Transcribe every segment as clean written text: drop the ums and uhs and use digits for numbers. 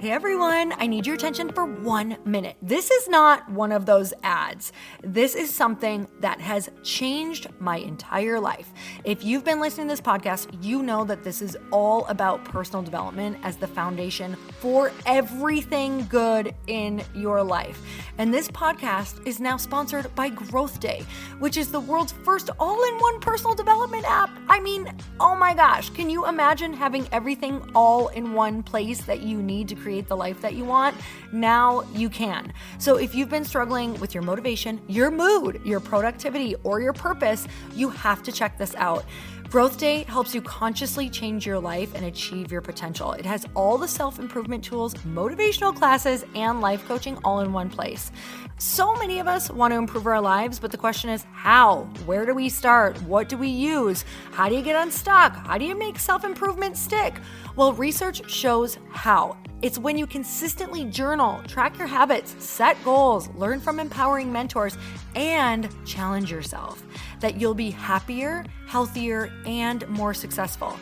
Hey everyone, I need your attention for 1 minute. This is not one of those ads. This is something that has changed my entire life. If you've been listening to this podcast, you know that this is all about personal development as the foundation for everything good in your life. And this podcast is now sponsored by Growth Day, which is the world's first all-in-one personal development app. I mean, oh my gosh, can you imagine having everything all in one place that you need to create the life that you want? Now you can. So if you've been struggling with your motivation, your mood, your productivity, or your purpose, you have to check this out. Growth Day helps you consciously change your life and achieve your potential. It has all the self-improvement tools, motivational classes, and life coaching all in one place. So many of us want to improve our lives, but the question is how? Where do we start? What do we use? How do you get unstuck? How do you make self-improvement stick? Well, research shows how. It's when you consistently journal, track your habits, set goals, learn from empowering mentors, and challenge yourself that you'll be happier, healthier, and more successful.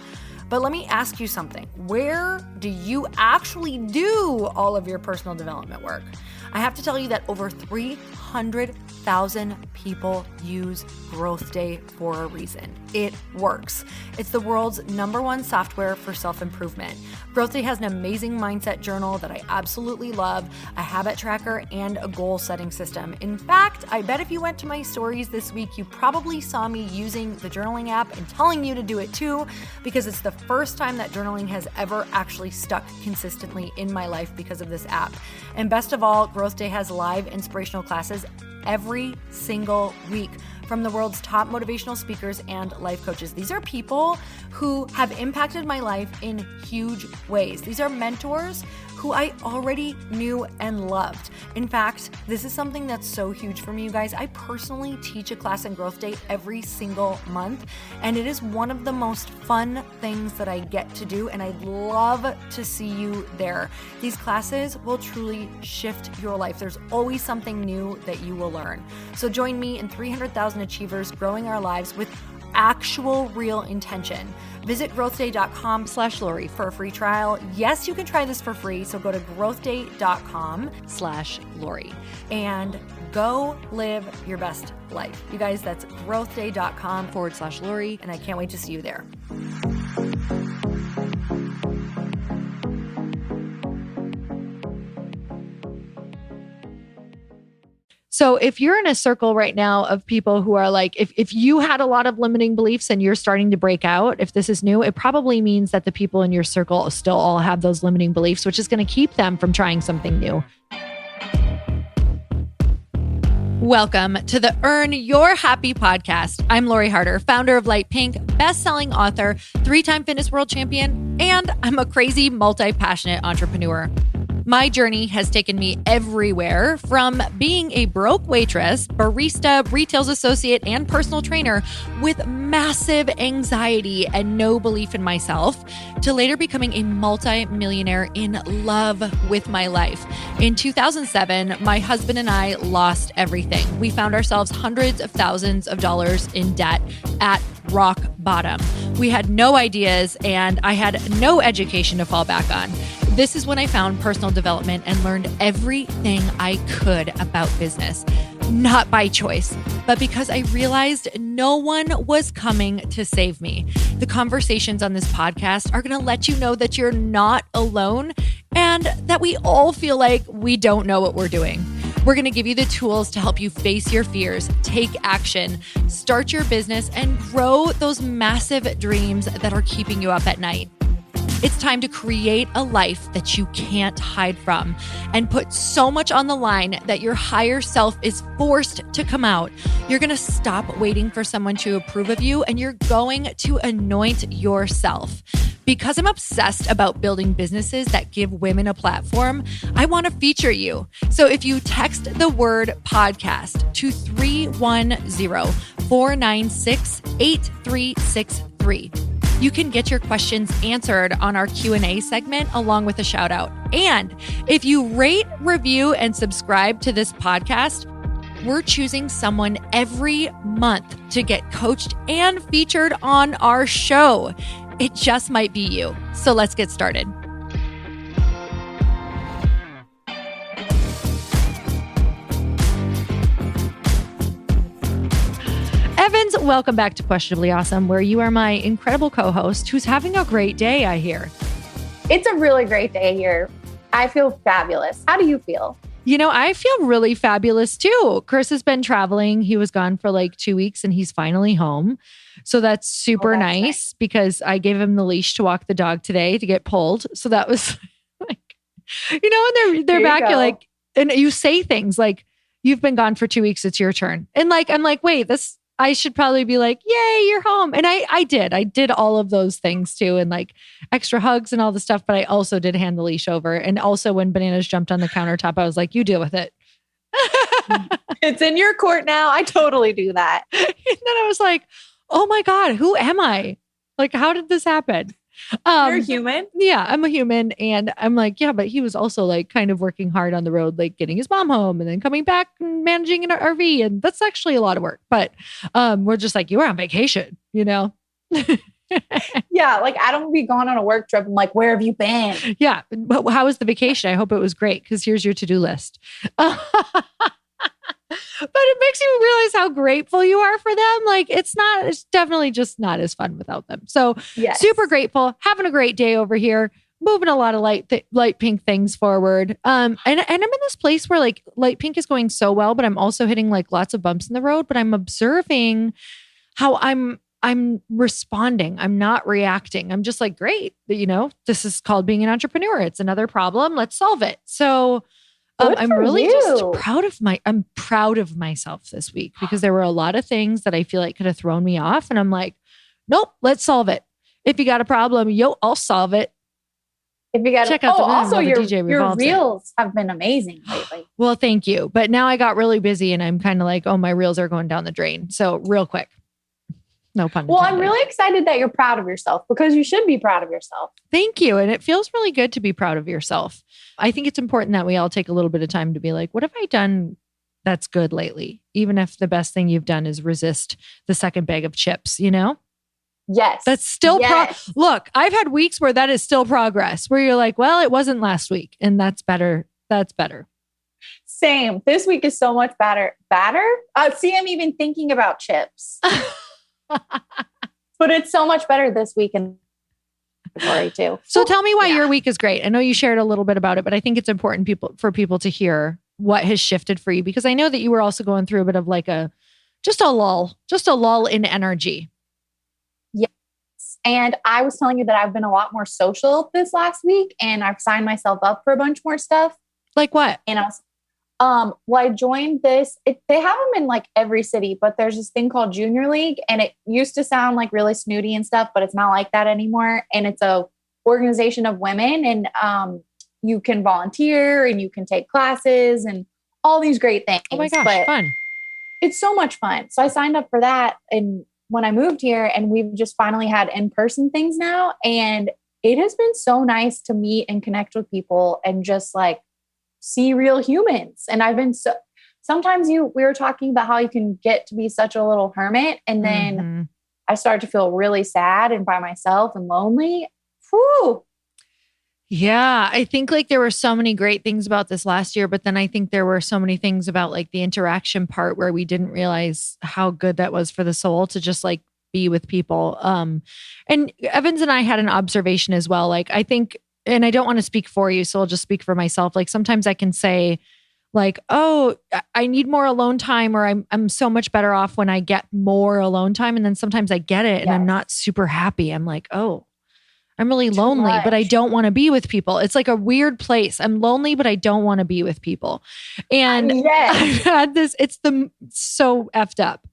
But let me ask you something. Where do you actually do all of your personal development work? I have to tell you that over 300,000 people use Growth Day for a reason. It works. It's the world's #1 software for self-improvement. Growth Day has an amazing mindset journal that I absolutely love, a habit tracker, and a goal-setting system. In fact, I bet if you went to my stories this week, you probably saw me using the journaling app and telling you to do it too, because it's the first time that journaling has ever actually stuck consistently in my life because of this app. And best of all, Growth Day has live inspirational classes every single week from the world's top motivational speakers and life coaches. These are people who have impacted my life in huge ways. These are mentors who I already knew and loved. In fact, this is something that's so huge for me, you guys. I personally teach a class in Growth Day every single month, and it is one of the most fun things that I get to do, and I'd love to see you there. These classes will truly shift your life. There's always something new that you will learn. So join me and 300,000 achievers growing our lives with actual real intention. Visit growthday.com/Lori for a free trial. Yes, you can try this for free. So go to growthday.com/Lori and go live your best life. You guys, that's growthday.com/Lori. And I can't wait to see you there. So if you're in a circle right now of people who are like, if you had a lot of limiting beliefs and you're starting to break out, if this is new, it probably means that the people in your circle still all have those limiting beliefs, which is going to keep them from trying something new. Welcome to the Earn Your Happy podcast. I'm Lori Harder, founder of Light Pink, best-selling author, 3-time fitness world champion, and I'm a crazy, multi-passionate entrepreneur. My journey has taken me everywhere, from being a broke waitress, barista, retail associate, and personal trainer with massive anxiety and no belief in myself, to later becoming a multi-millionaire in love with my life. In 2007, my husband and I lost everything. We found ourselves hundreds of thousands of dollars in debt at rock bottom. We had no ideas, and I had no education to fall back on. This is when I found personal development and learned everything I could about business. Not by choice, but because I realized no one was coming to save me. The conversations on this podcast are going to let you know that you're not alone and that we all feel like we don't know what we're doing. We're going to give you the tools to help you face your fears, take action, start your business, and grow those massive dreams that are keeping you up at night. It's time to create a life that you can't hide from and put so much on the line that your higher self is forced to come out. You're going to stop waiting for someone to approve of you, and you're going to anoint yourself. Because I'm obsessed about building businesses that give women a platform, I want to feature you. So if you text the word podcast to 310-496-8363, you can get your questions answered on our Q&A segment along with a shout out. And if you rate, review, and subscribe to this podcast, we're choosing someone every month to get coached and featured on our show. It just might be you. So let's get started. welcome back to Questionably Awesome, where you are my incredible co-host who's having a great day, I hear. It's a really great day here. I feel fabulous. How do you feel? You know, I feel really fabulous too. Chris has been traveling. He was gone for like 2 weeks and he's finally home. So that's super nice because I gave him the leash to walk the dog today to get pulled. So that was like, you know, when they're back, you're like, and you say things like, you've been gone for 2 weeks, it's your turn. And like, I'm like, wait, I should probably be like, yay, you're home. And I did all of those things too. And like extra hugs and all the stuff. But I also did hand the leash over. And also when Bananas jumped on the countertop, I was like, you deal with it. It's in your court now. I totally do that. And then I was like, oh my God, who am I? Like, how did this happen? You're human. Yeah, I'm a human. And I'm like, yeah, but he was also like kind of working hard on the road, like getting his mom home and then coming back and managing an RV. And that's actually a lot of work. But we're just like, you were on vacation, you know? Yeah, like I don't be going on a work trip. I'm like, where have you been? Yeah. But how was the vacation? I hope it was great because here's your to-do list. But it makes you realize how grateful you are for them. Like it's definitely just not as fun without them. So super grateful, having a great day over here, moving a lot of light pink things forward. And I'm in this place where like light pink is going so well, but I'm also hitting like lots of bumps in the road, but I'm observing how I'm responding. I'm not reacting. I'm just like, great. You know, this is called being an entrepreneur. It's another problem. Let's solve it. So I'm really just I'm proud of myself this week because there were a lot of things that I feel like could have thrown me off. And I'm like, nope, let's solve it. If you got a problem, I'll solve it. If you got check out also your reels have been amazing lately. Well, thank you. But now I got really busy and I'm kind of like, oh, my reels are going down the drain. So real quick. No pun intended. Well, I'm really excited that you're proud of yourself because you should be proud of yourself. Thank you. And it feels really good to be proud of yourself. I think it's important that we all take a little bit of time to be like, what have I done that's good lately? Even if the best thing you've done is resist the second bag of chips, you know? Yes. That's still Look, I've had weeks where that is still progress, where you're like, well, it wasn't last week. And that's better. That's better. Same. This week is so much better. See, I'm even thinking about chips. But it's so much better this week and too. So tell me why your week is great. I know you shared a little bit about it, but I think it's important for people to hear what has shifted for you because I know that you were also going through a bit of like just a lull in energy. Yes. And I was telling you that I've been a lot more social this last week and I've signed myself up for a bunch more stuff. Like what? And I was well, I joined this. They have them in like every city, but there's this thing called Junior League, and it used to sound like really snooty and stuff, but it's not like that anymore. And it's a organization of women, and you can volunteer and you can take classes and all these great things. Oh my gosh, fun! It's so much fun. So I signed up for that, and when I moved here, and we've just finally had in-person things now, and it has been so nice to meet and connect with people and just like see real humans. And I've been sometimes we were talking about how you can get to be such a little hermit. And then I started to feel really sad and by myself and lonely. Whew. Yeah. I think like there were so many great things about this last year, but then I think there were so many things about like the interaction part where we didn't realize how good that was for the soul to just like be with people. And Evans and I had an observation as well. Like, I think, and I don't want to speak for you, so I'll just speak for myself. Like sometimes I can say like, oh, I need more alone time, or I'm so much better off when I get more alone time. And then sometimes I get it and I'm not super happy. I'm like, oh, I'm really lonely, but I don't want to be with people. It's like a weird place. I'm lonely, but I don't want to be with people. And I've had this, it's so effed up.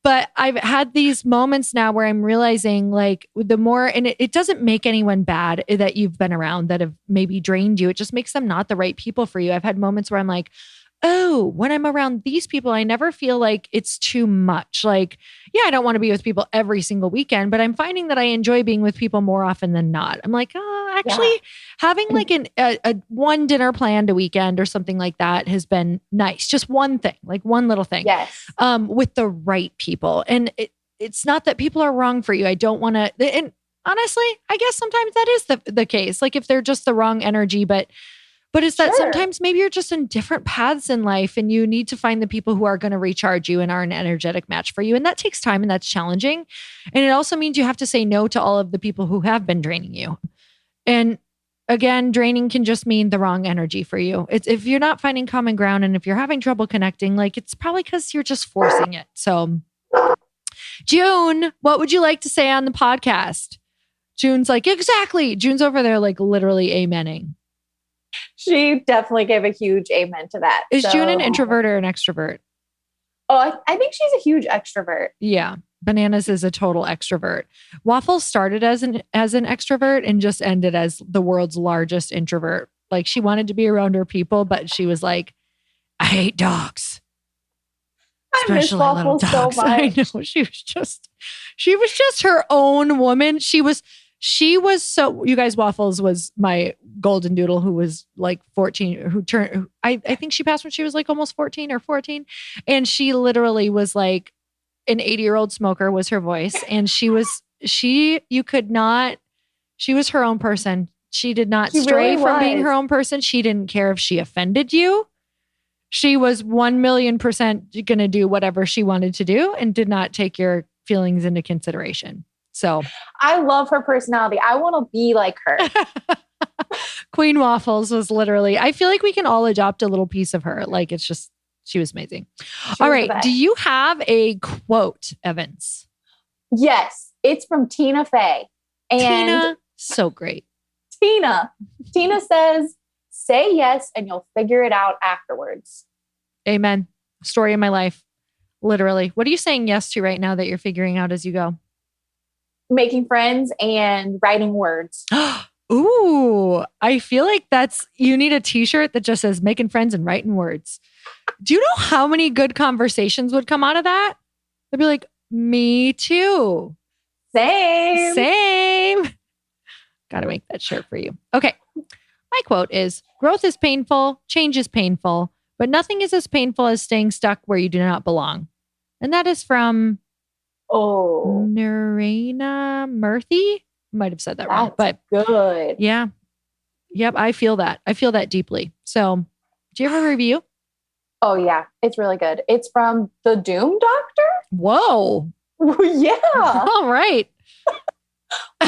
But I've had these moments now where I'm realizing like the more, and it doesn't make anyone bad that you've been around that have maybe drained you. It just makes them not the right people for you. I've had moments where I'm like, oh, when I'm around these people, I never feel like it's too much. Like, yeah, I don't want to be with people every single weekend, but I'm finding that I enjoy being with people more often than not. I'm like, actually having like a one dinner planned a weekend or something like that has been nice. Just one thing, like one little thing, with the right people. And it's not that people are wrong for you. I don't want to, and honestly, I guess sometimes that is the case. Like if they're just the wrong energy, but But it's that Sure. sometimes maybe you're just in different paths in life and you need to find the people who are going to recharge you and are an energetic match for you. And that takes time and that's challenging. And it also means you have to say no to all of the people who have been draining you. And again, draining can just mean the wrong energy for you. It's if you're not finding common ground and if you're having trouble connecting, like it's probably because you're just forcing it. So June, what would you like to say on the podcast? June's like, exactly. June's over there like literally amening. She definitely gave a huge amen to that. Is June an introvert or an extrovert? Oh, I think she's a huge extrovert. Yeah. Bananas is a total extrovert. Waffles started as an extrovert and just ended as the world's largest introvert. Like she wanted to be around her people, but she was like, I hate dogs. I miss Waffles so much. I know. She was just her own woman. She was so, you guys, Waffles was my golden doodle who was like 14, I think she passed when she was like almost 14 or 14. And she literally was like an 80-year-old smoker was her voice. And she was her own person. She did not stray from being her own person. She didn't care if she offended you. She was 1,000,000% going to do whatever she wanted to do and did not take your feelings into consideration. So I love her personality. I want to be like her. Queen Waffles was literally, I feel like we can all adopt a little piece of her. Like it's just, she was amazing. All right. Do you have a quote, Evans? Yes. It's from Tina Fey. And Tina, so great. Tina says, say yes and you'll figure it out afterwards. Amen. Story of my life. Literally. What are you saying yes to right now that you're figuring out as you go? Making friends and writing words. Ooh, I feel like you need a t-shirt that just says making friends and writing words. Do you know how many good conversations would come out of that? They'd be like, me too. Same. Got to make that shirt for you. Okay. My quote is, growth is painful, change is painful, but nothing is as painful as staying stuck where you do not belong. And that is from Narayana Murthy. Might have said that wrong, but good. Yeah. Yep. I feel that. I feel that deeply. So do you have a review? Oh yeah. It's really good. It's from the Doom Doctor. Whoa. Yeah. All right. I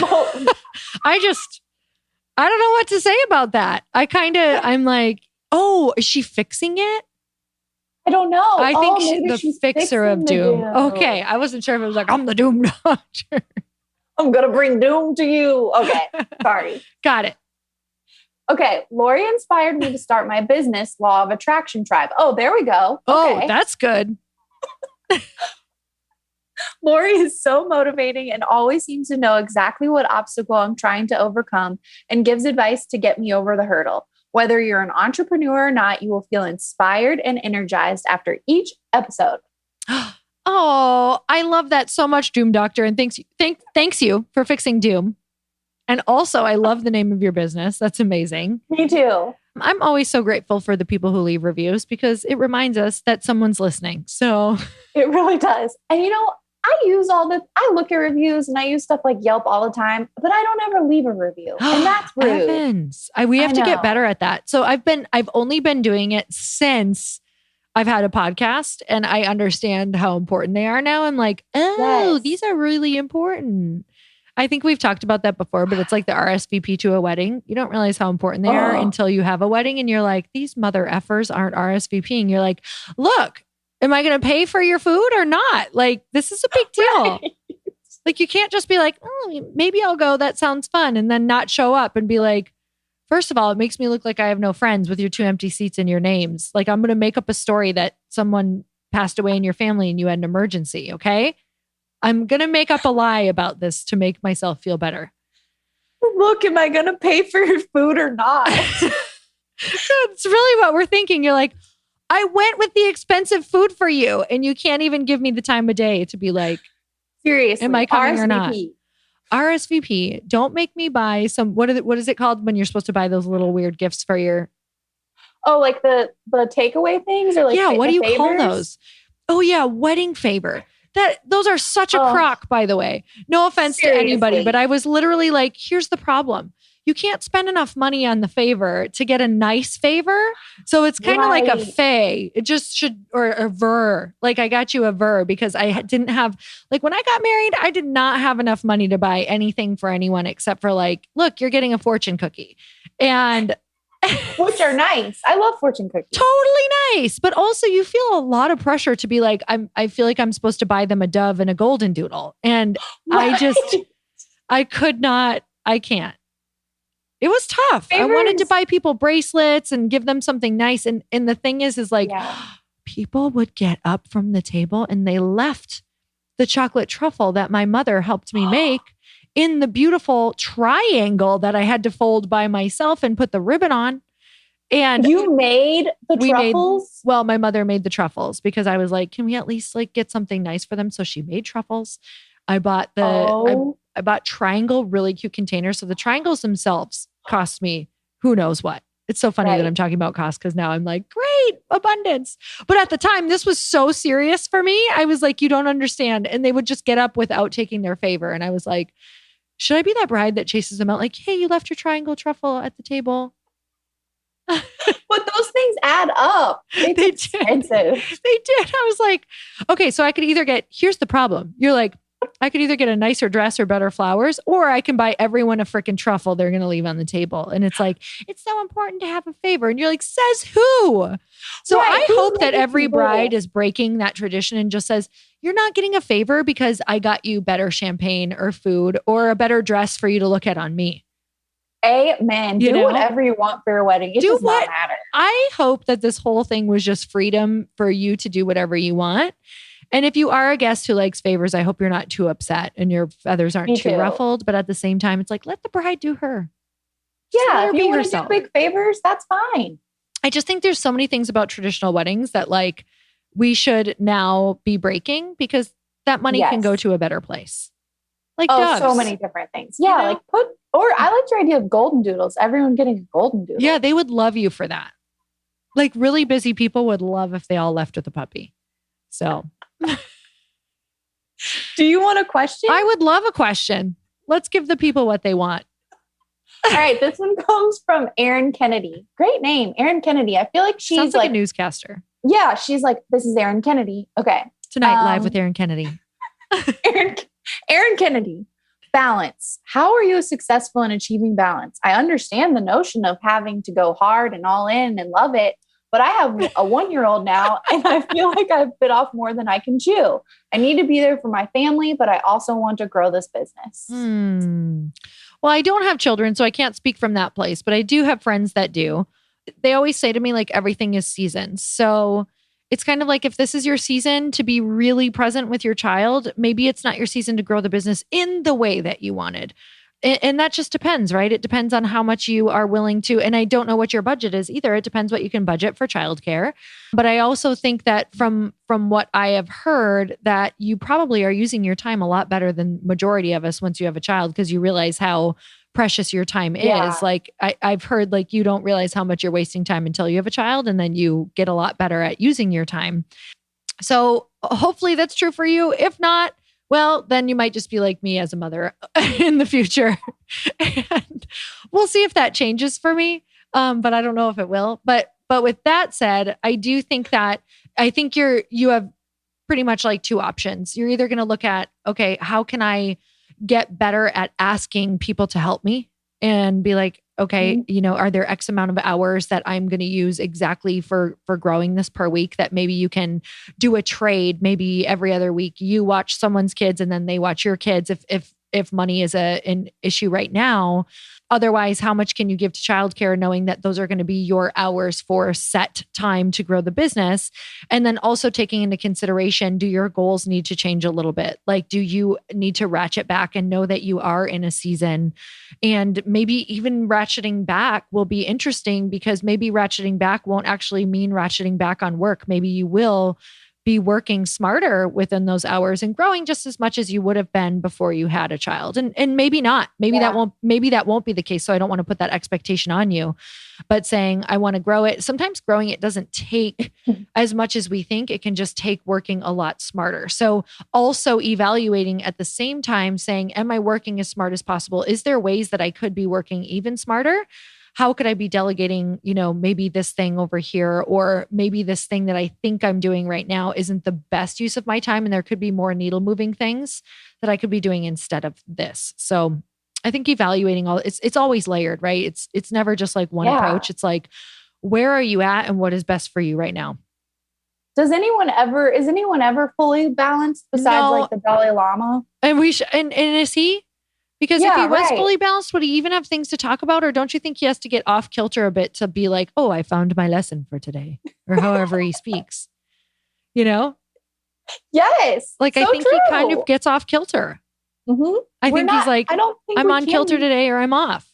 don't know what to say about that. I'm like, oh, is she fixing it? I don't know. I think she's the fixer of Doom. Okay. I wasn't sure if it was like, I'm the Doom Doctor. I'm going to bring Doom to you. Okay. Sorry. Got it. Okay. Lori inspired me to start my business, Law of Attraction Tribe. Oh, there we go. Okay. Oh, that's good. Lori is so motivating and always seems to know exactly what obstacle I'm trying to overcome and gives advice to get me over the hurdle. Whether you're an entrepreneur or not, you will feel inspired and energized after each episode. Oh, I love that so much, Doom Doctor. And thanks you for fixing Doom. And also, I love the name of your business. That's amazing. Me too. I'm always so grateful for the people who leave reviews because it reminds us that someone's listening. So it really does. And I look at reviews and I use stuff like Yelp all the time, but I don't ever leave a review. And that's rude. Evans. We have to get better at that. So I've only been doing it since I've had a podcast and I understand how important they are now. I'm like, yes. These are really important. I think we've talked about that before, but it's like the RSVP to a wedding. You don't realize how important they are until you have a wedding and you're like, these mother effers aren't RSVPing. You're like, look, am I going to pay for your food or not? Like, this is a big deal. Right. Like, you can't just be like, oh, maybe I'll go. That sounds fun. And then not show up and be like, first of all, it makes me look like I have no friends with your 2 empty seats and your names. Like, I'm going to make up a story that someone passed away in your family and you had an emergency. Okay. I'm going to make up a lie about this to make myself feel better. Look, am I going to pay for your food or not? That's really what we're thinking. You're like, I went with the expensive food for you and you can't even give me the time of day to be like, seriously, am I coming RSVP. or not? RSVP. Don't make me buy what is it called when you're supposed to buy those little weird gifts for your... Oh, like the takeaway things or like... Yeah, what do you call those? Oh yeah, wedding favor. Those are such a crock, by the way. No offense to anybody, but I was literally like, here's the problem. you can't spend enough money on the favor to get a nice favor. So it's kind of like a fey. It just should, or a ver. Like I got you a ver because I didn't have, like when I got married, I did not have enough money to buy anything for anyone except for like, look, you're getting a fortune cookie. And which are nice. I love fortune cookies. Totally nice. But also you feel a lot of pressure to be like, I feel like I'm supposed to buy them a Dove and a golden doodle. And right. I could not, I can't. It was tough. Favors. I wanted to buy people bracelets and give them something nice. And the thing is like people would get up from the table and they left the chocolate truffle that my mother helped me make in the beautiful triangle that I had to fold by myself and put the ribbon on. And you made the truffles? My mother made the truffles because I was like, can we at least like get something nice for them? So she made truffles. I bought I bought triangle, really cute containers. So the triangles themselves cost me who knows what. It's so funny that I'm talking about cost because now I'm like, great, abundance. But at the time, this was so serious for me. I was like, you don't understand. And they would just get up without taking their favor. And I was like, should I be that bride that chases them out? Like, hey, you left your triangle truffle at the table. But those things add up. It's expensive. They did. I was like, okay, so I could either here's the problem. You're like, I could either get a nicer dress or better flowers, or I can buy everyone a freaking truffle they're going to leave on the table. And it's like, it's so important to have a favor. And you're like, says who? So I hope that every bride is breaking that tradition and just says, you're not getting a favor because I got you better champagne or food or a better dress for you to look at on me. Amen. Do whatever you want for your wedding. It does not matter. I hope that this whole thing was just freedom for you to do whatever you want. And if you are a guest who likes favors, I hope you're not too upset and your feathers aren't too ruffled. But at the same time, it's like, let the bride do her. Yeah, if you want to do big favors, that's fine. I just think there's so many things about traditional weddings that like we should now be breaking because that money can go to a better place. Like doves. So many different things. Yeah, like I like your idea of golden doodles. Everyone getting a golden doodle. Yeah, they would love you for that. Like really busy people would love if they all left with a puppy. So... Do you want a question? I would love a question. Let's give the people what they want. All right. This one comes from Erin Kennedy. Great name. Erin Kennedy. I feel like she's sounds like a newscaster. Yeah. She's like, this is Erin Kennedy. Okay. Tonight, live with Erin Kennedy. Erin Kennedy. Balance. How are you successful in achieving balance? I understand the notion of having to go hard and all in and love it. But I have a 1-year-old now and I feel like I've bit off more than I can chew. I need to be there for my family, but I also want to grow this business. Well, I don't have children, so I can't speak from that place, but I do have friends that do. They always say to me, like, everything is seasons. So it's kind of like if this is your season to be really present with your child, maybe it's not your season to grow the business in the way that you wanted. And that just depends, right? It depends on how much you are willing to. And I don't know what your budget is either. It depends what you can budget for childcare. But I also think that from what I have heard, that you probably are using your time a lot better than majority of us once you have a child, because you realize how precious your time is. Like I've heard like you don't realize how much you're wasting time until you have a child, and then you get a lot better at using your time. So hopefully that's true for you. If not, well, then you might just be like me as a mother in the future. And we'll see if that changes for me. But I don't know if it will. But with that said, I do think that you have pretty much like two options. You're either going to look at, okay, how can I get better at asking people to help me, and be like, okay, are there X amount of hours that I'm going to use exactly for growing this per week, that maybe you can do a trade, maybe every other week you watch someone's kids and then they watch your kids if money is an issue right now. Otherwise, how much can you give to childcare, knowing that those are going to be your hours for set time to grow the business? And then also taking into consideration, do your goals need to change a little bit? Like, do you need to ratchet back and know that you are in a season? And maybe even ratcheting back will be interesting, because maybe ratcheting back won't actually mean ratcheting back on work. Maybe you will be working smarter within those hours and growing just as much as you would have been before you had a child. And maybe not, maybe that won't be the case. So I don't want to put that expectation on you, but saying, I want to grow it. Sometimes growing it doesn't take as much as we think. It can just take working a lot smarter. So also evaluating at the same time saying, am I working as smart as possible? Is there ways that I could be working even smarter? How could I be delegating, maybe this thing over here, or maybe this thing that I think I'm doing right now isn't the best use of my time. And there could be more needle moving things that I could be doing instead of this. So I think evaluating it's always layered, right? It's never just like one approach. It's like, where are you at and what is best for you right now? Is anyone ever fully balanced besides like the Dalai Lama? And and is he? Because if he was fully balanced, would he even have things to talk about? Or don't you think he has to get off kilter a bit to be like, oh, I found my lesson for today, or however he speaks, Yes. Like, so I think he kind of gets off kilter. Mm-hmm. I think he's like, I'm on kilter today or I'm off.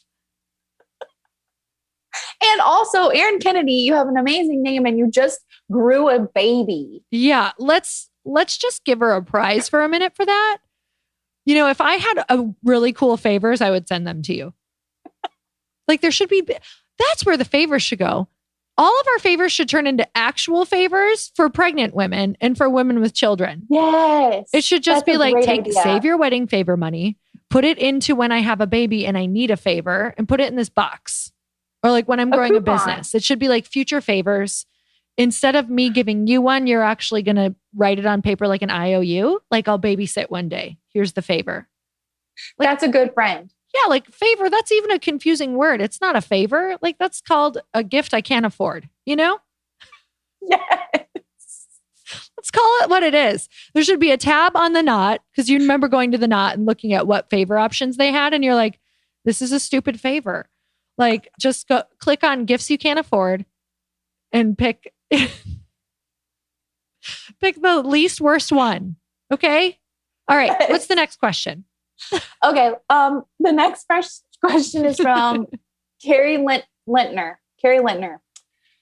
And also, Erin Kennedy, you have an amazing name and you just grew a baby. Yeah. Let's just give her a prize for a minute for that. If I had really cool favors, I would send them to you. Like that's where the favors should go. All of our favors should turn into actual favors for pregnant women and for women with children. Yes. It should just be like, save your wedding favor money, put it into when I have a baby and I need a favor, and put it in this box. Or like when I'm growing a business, it should be like future favors. Instead of me giving you one, you're actually going to write it on paper like an IOU. Like, I'll babysit one day. Here's the favor. Like, that's a good friend. Yeah, like favor, that's even a confusing word. It's not a favor. Like, that's called a gift I can't afford, Yes. Let's call it what it is. There should be a tab on the Knot, because you remember going to the Knot and looking at what favor options they had. And you're like, this is a stupid favor. Like, just click on gifts you can't afford and pick the least worst one. Okay. All right. What's the next question? Okay. The next question is from Keri Lintner. Keri Lintner.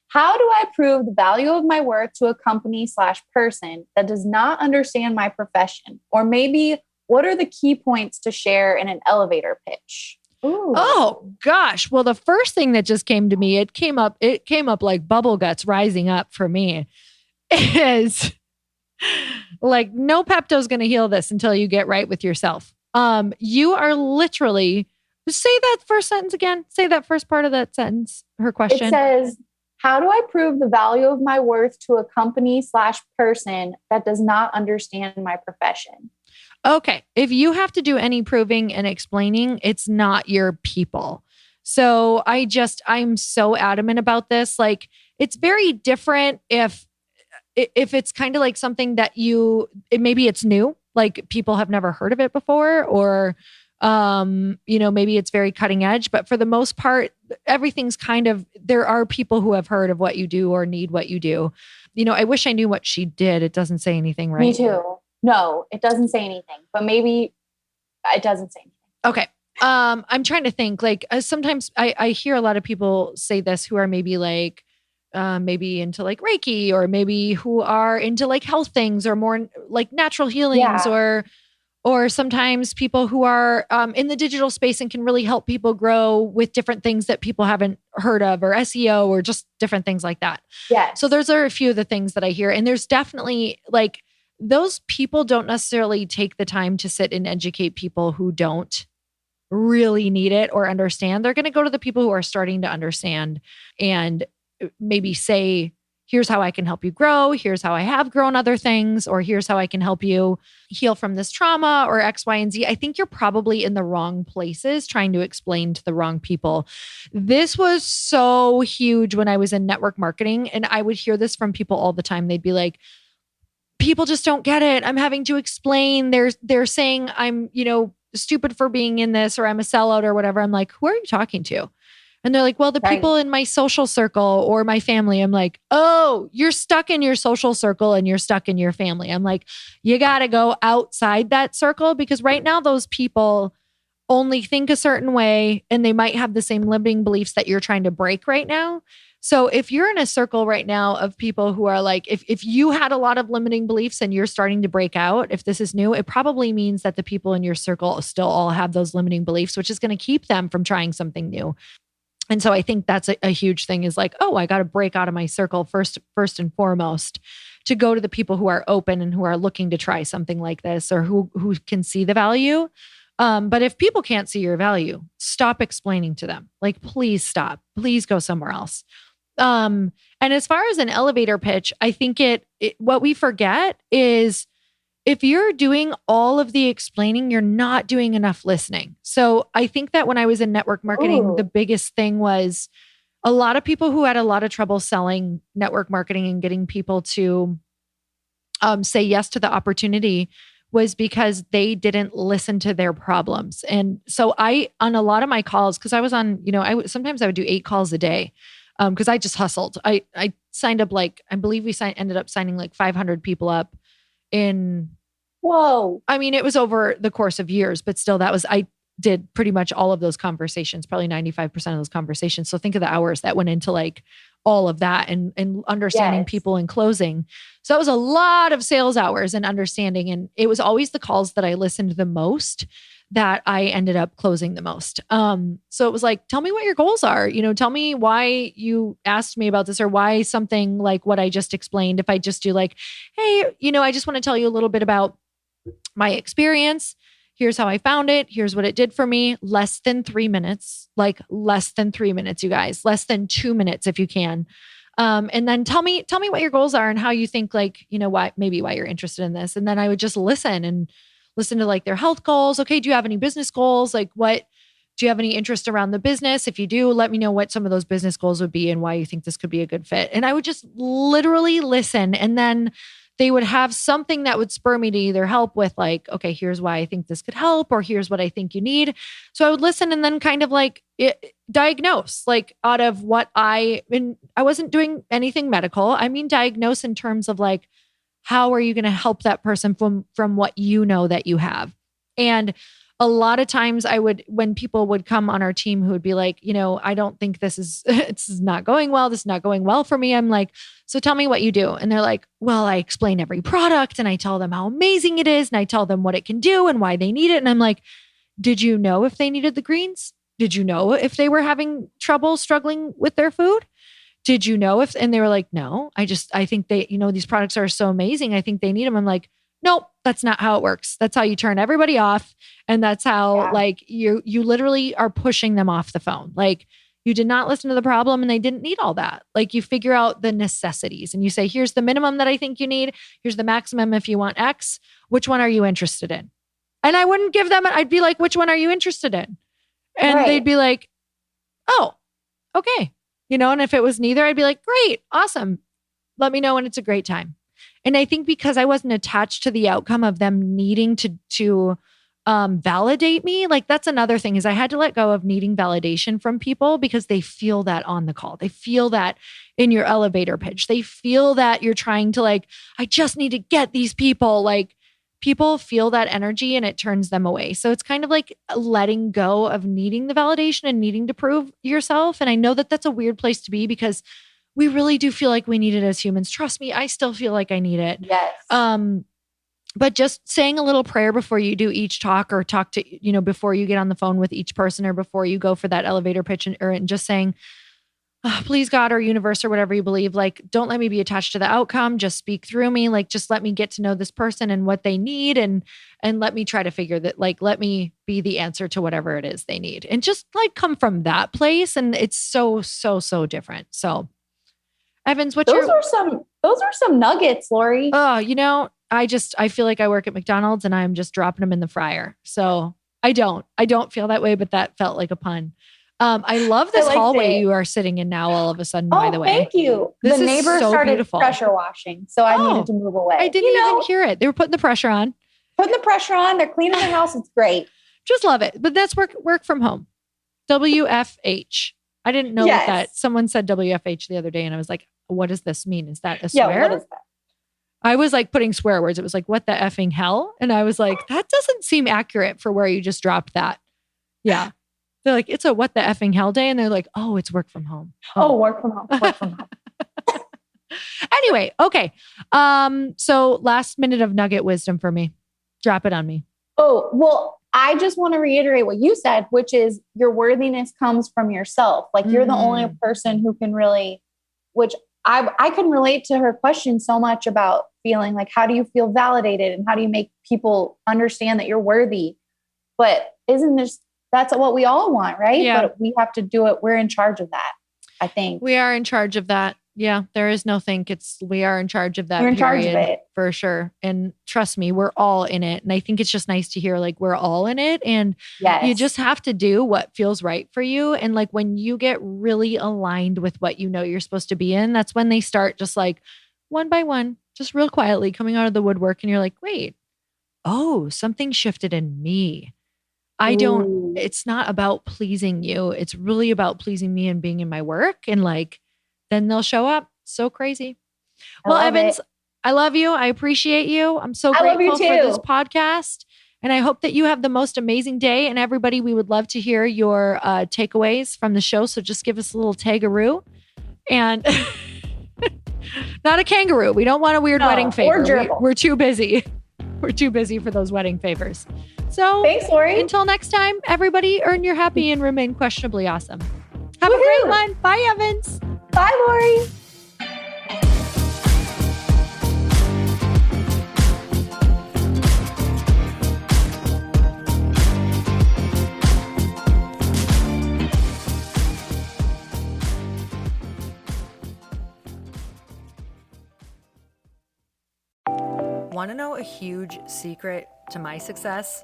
How do I prove the value of my worth to a company/person that does not understand my profession? Or maybe what are the key points to share in an elevator pitch? Ooh. Oh gosh. Well, the first thing that just came to me, it came up like bubble guts rising up for me, is like, no Pepto's going to heal this until you get right with yourself. You are literally, say that first sentence again. Say that first part of that sentence, her question. It says, how do I prove the value of my worth to a company/person that does not understand my profession? Okay. If you have to do any proving and explaining, it's not your people. So I'm so adamant about this. Like, it's very different if it's kind of like something that maybe it's new, like people have never heard of it before, or, maybe it's very cutting edge, but for the most part, everything's there are people who have heard of what you do or need what you do. I wish I knew what she did. It doesn't say anything, right? Me too. No, it doesn't say anything, but maybe it doesn't say anything. Okay. I'm trying to think, like, sometimes I hear a lot of people say this who are maybe like, maybe into like Reiki, or maybe who are into like health things or more like natural healings, or sometimes people who are in the digital space and can really help people grow with different things that people haven't heard of, or SEO, or just different things like that. Yeah. So those are a few of the things that I hear. And there's definitely like, those people don't necessarily take the time to sit and educate people who don't really need it or understand. They're going to go to the people who are starting to understand and maybe say, here's how I can help you grow. Here's how I have grown other things, or here's how I can help you heal from this trauma, or X, Y, and Z. I think you're probably in the wrong places trying to explain to the wrong people. This was so huge when I was in network marketing, and I would hear this from people all the time. They'd be like, people just don't get it. I'm having to explain. They're saying I'm, stupid for being in this, or I'm a sellout or whatever. I'm like, who are you talking to? And they're like, well, the people in my social circle or my family. I'm like, oh, you're stuck in your social circle and you're stuck in your family. I'm like, you got to go outside that circle, because right now those people only think a certain way, and they might have the same limiting beliefs that you're trying to break right now. So if you're in a circle right now of people who are like, if you had a lot of limiting beliefs and you're starting to break out, if this is new, it probably means that the people in your circle still all have those limiting beliefs, which is going to keep them from trying something new. And so I think that's a huge thing is like, oh, I got to break out of my circle first and foremost to go to the people who are open and who are looking to try something like this or who can see the value. But if people can't see your value, stop explaining to them. Like, please stop. Please go somewhere else. And as far as an elevator pitch, I think what we forget is if you're doing all of the explaining, you're not doing enough listening. So I think that when I was in network marketing, the biggest thing was a lot of people who had a lot of trouble selling network marketing and getting people to say yes to the opportunity was because they didn't listen to their problems. And so on a lot of my calls, because I was on, sometimes I would do 8 calls a day. Because I just hustled. I signed up I believe we ended up signing 500 people up in. Whoa. I mean, it was over the course of years, but still I did pretty much all of those conversations, probably 95% of those conversations. So think of the hours that went into all of that and understanding people and closing. So it was a lot of sales hours and understanding. And it was always the calls that I listened the most that I ended up closing the most. So it was like, tell me what your goals are. Tell me why you asked me about this or why something like what I just explained. If I just do hey, I just want to tell you a little bit about my experience. Here's how I found it. Here's what it did for me. Less than 3 minutes, less than 3 minutes, you guys, less than 2 minutes if you can. And then tell me what your goals are and how you think why you're interested in this. And then I would just listen to their health goals. Okay. Do you have any business goals? What do you have any interest around the business? If you do, let me know what some of those business goals would be and why you think this could be a good fit. And I would just literally listen. And then they would have something that would spur me to either help with okay, here's why I think this could help, or here's what I think you need. So I would listen and then kind of diagnose out of what I wasn't doing anything medical. I mean, diagnose in terms of how are you going to help that person from what you know that you have? And a lot of times when people would come on our team who would be I don't think this is not going well. This is not going well for me. I'm so tell me what you do. And they're well, I explain every product and I tell them how amazing it is. And I tell them what it can do and why they need it. And I'm did you know if they needed the greens? Did you know if they were having trouble struggling with their food? Did you know and they were no, I think they, these products are so amazing. I think they need them. I'm nope, that's not how it works. That's how you turn everybody off. And that's how you literally are pushing them off the phone. You did not listen to the problem and they didn't need all that. You figure out the necessities and you say, here's the minimum that I think you need. Here's the maximum if you want X. Which one are you interested in? And I wouldn't give them, I'd be which one are you interested in? And they'd be oh, okay. And if it was neither, I'd be great, awesome. Let me know when it's a great time. And I think because I wasn't attached to the outcome of them needing to validate me, that's another thing is I had to let go of needing validation from people because they feel that on the call. They feel that in your elevator pitch. They feel that you're trying to I just need to get these people. People feel that energy and it turns them away. So it's kind of letting go of needing the validation and needing to prove yourself. And I know that that's a weird place to be because we really do feel like we need it as humans. Trust me, I still feel like I need it. Yes. But just saying a little prayer before you do each talk or talk to, before you get on the phone with each person or before you go for that elevator pitch and just saying, oh, please God or universe or whatever you believe, don't let me be attached to the outcome. Just speak through me. Just let me get to know this person and what they need. And let me try to figure that, let me be the answer to whatever it is they need. And just come from that place. And it's so, so, so different. So Evans, those are some nuggets, Lori. Oh, I feel like I work at McDonald's and I'm just dropping them in the fryer. So I don't feel that way, but that felt like a pun. I love this hallway you are sitting in now all of a sudden, by the way. Thank you. This the neighbor started beautiful. Pressure washing, so I needed to move away. I didn't even hear it. They were putting the pressure on. They're cleaning the house. It's great. Just love it. But that's work from home. WFH. I didn't know that. Someone said WFH the other day and I was what does this mean? Is that a swear? Yeah, what is that? I was putting swear words. It was what the effing hell? And I was that doesn't seem accurate for where you just dropped that. Yeah. They're like, it's a what the effing hell day. And they're like, oh, it's work from home. Oh, work from home. Work from home. Anyway, okay. So last minute of nugget wisdom for me. Drop it on me. Oh, well, I just want to reiterate what you said, which is your worthiness comes from yourself. Like you're the only person who can really, which I can relate to her question so much about feeling like, how do you feel validated and how do you make people understand that you're worthy? But that's what we all want, right? Yeah. But we have to do it. We're in charge of that, I think. We are in charge of that. Yeah, there is no think. We are in charge of that. We're in charge of it. For sure. And trust me, we're all in it. And I think it's just nice to hear like we're all in it. And you just have to do what feels right for you. And like when you get really aligned with what you know you're supposed to be in, that's when they start just like one by one, just real quietly coming out of the woodwork. And you're like, wait, oh, something shifted in me. It's not about pleasing you. It's really about pleasing me and being in my work. And like, then they'll show up. So crazy. Well, Evans, I love you. I appreciate you. I'm so grateful for this podcast. And I hope that you have the most amazing day. And everybody, we would love to hear your takeaways from the show. So just give us a little tagaroo. And not a kangaroo. We don't want a weird wedding favor. We're too busy. We're too busy for those wedding favors. So thanks, Lori. Until next time, everybody, earn your happy and remain questionably awesome. Have a great one. Bye, Evans. Bye, Lori. Want to know a huge secret to my success?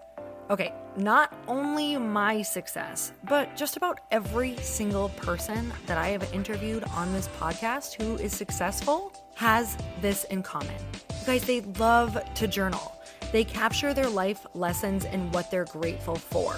Okay, not only my success, but just about every single person that I have interviewed on this podcast who is successful has this in common. You guys, they love to journal. They capture their life lessons and what they're grateful for.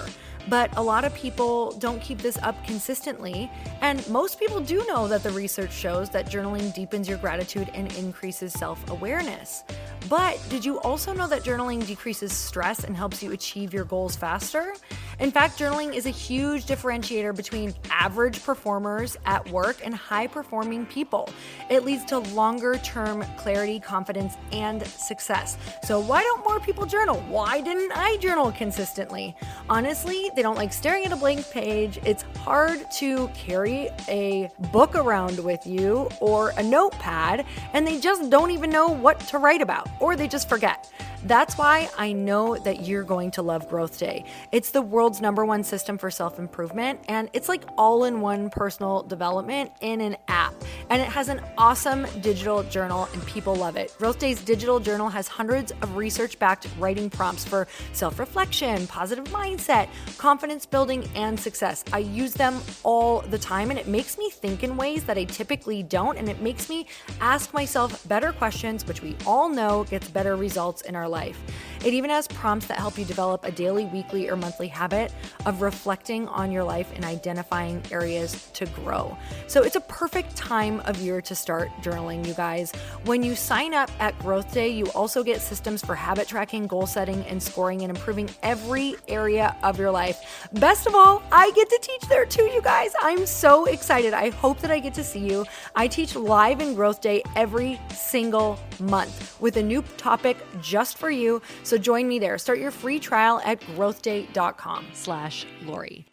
But a lot of people don't keep this up consistently. And most people do know that the research shows that journaling deepens your gratitude and increases self-awareness. But did you also know that journaling decreases stress and helps you achieve your goals faster? In fact, journaling is a huge differentiator between average performers at work and high-performing people. It leads to longer-term clarity, confidence, and success. So why don't more people journal? Why didn't I journal consistently? Honestly, they don't like staring at a blank page. It's hard to carry a book around with you or a notepad, and they just don't even know what to write about, or they just forget. That's why I know that you're going to love Growth Day. It's the world's #1 system for self-improvement, and it's like all-in-one personal development in an app. And it has an awesome digital journal, and people love it. Growth Day's digital journal has hundreds of research-backed writing prompts for self-reflection, positive mindset, confidence building, and success. I use them all the time, and it makes me think in ways that I typically don't, and it makes me ask myself better questions, which we all know gets better results in our life. It even has prompts that help you develop a daily, weekly, or monthly habit of reflecting on your life and identifying areas to grow. So it's a perfect time of year to start journaling, you guys. When you sign up at Growth Day, you also get systems for habit tracking, goal setting, and scoring, and improving every area of your life. Best of all, I get to teach there too, you guys. I'm so excited. I hope that I get to see you. I teach live in Growth Day every single month with a new topic just for you. So join me there. Start your free trial at growthday.com/Lori.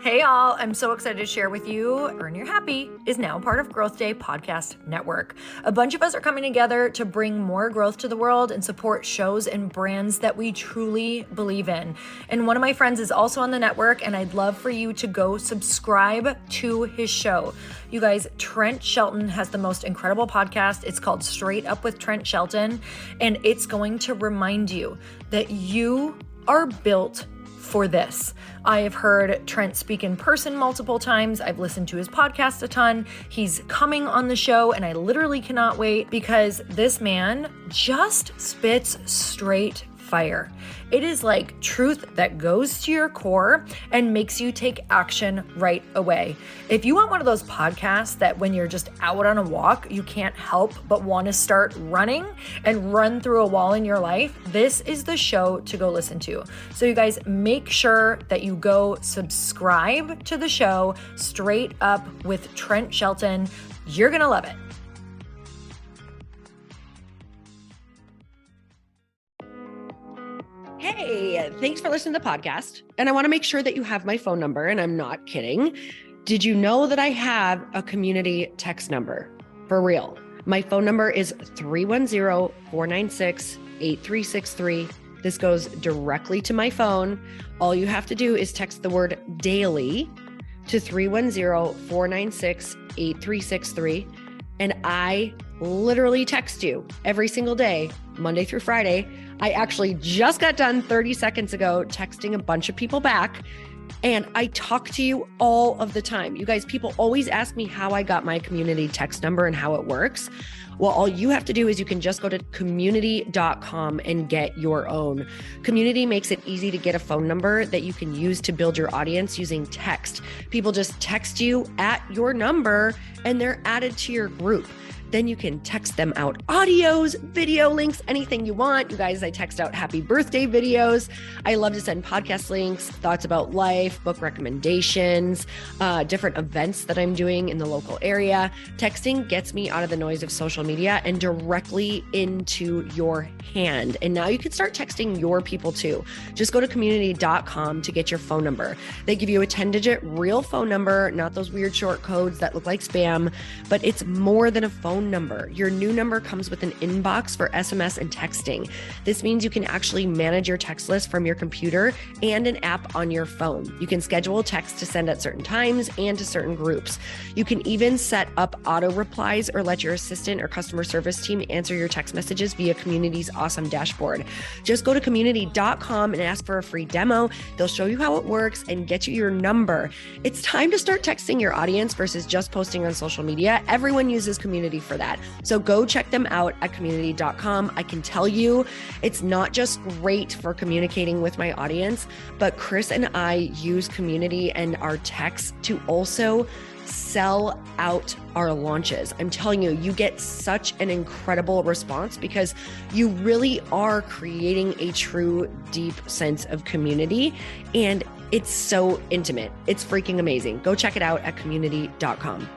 Hey all, I'm so excited to share with you, Earn Your Happy is now part of Growth Day Podcast Network. A bunch of us are coming together to bring more growth to the world and support shows and brands that we truly believe in. And one of my friends is also on the network, and I'd love for you to go subscribe to his show. You guys, Trent Shelton has the most incredible podcast. It's called Straight Up with Trent Shelton, and it's going to remind you that you are built for this. I have heard Trent speak in person multiple times. I've listened to his podcast a ton. He's coming on the show, and I literally cannot wait because this man just spits straight fire. It is like truth that goes to your core and makes you take action right away. If you want one of those podcasts that when you're just out on a walk, you can't help but want to start running and run through a wall in your life, this is the show to go listen to. So you guys, make sure that you go subscribe to the show, Straight Up with Trent Shelton. You're going to love it. Hey, thanks for listening to the podcast. And I want to make sure that you have my phone number, and I'm not kidding. Did you know that I have a community text number? For real. My phone number is 310-496-8363. This goes directly to my phone. All you have to do is text the word daily to 310-496-8363. And I literally text you every single day, Monday through Friday. I actually just got done 30 seconds ago texting a bunch of people back, and I talk to you all of the time. You guys, people always ask me how I got my community text number and how it works. Well, all you have to do is you can just go to community.com and get your own. Community makes it easy to get a phone number that you can use to build your audience using text. People just text you at your number and they're added to your group. Then you can text them out audios, video links, anything you want. You guys, I text out happy birthday videos. I love to send podcast links, thoughts about life, book recommendations, different events that I'm doing in the local area. Texting gets me out of the noise of social media and directly into your hand. And now you can start texting your people too. Just go to community.com to get your phone number. They give you a 10-digit real phone number, not those weird short codes that look like spam, but it's more than a phone number. Your new number comes with an inbox for SMS and texting. This means you can actually manage your text list from your computer and an app on your phone. You can schedule text to send at certain times and to certain groups. You can even set up auto replies or let your assistant or customer service team answer your text messages via Community's awesome dashboard. Just go to community.com and ask for a free demo. They'll show you how it works and get you your number. It's time to start texting your audience versus just posting on social media. Everyone uses Community for that. So go check them out at community.com. I can tell you it's not just great for communicating with my audience, but Chris and I use Community and our texts to also sell out our launches. I'm telling you, you get such an incredible response because you really are creating a true, deep sense of community, and it's so intimate. It's freaking amazing. Go check it out at community.com.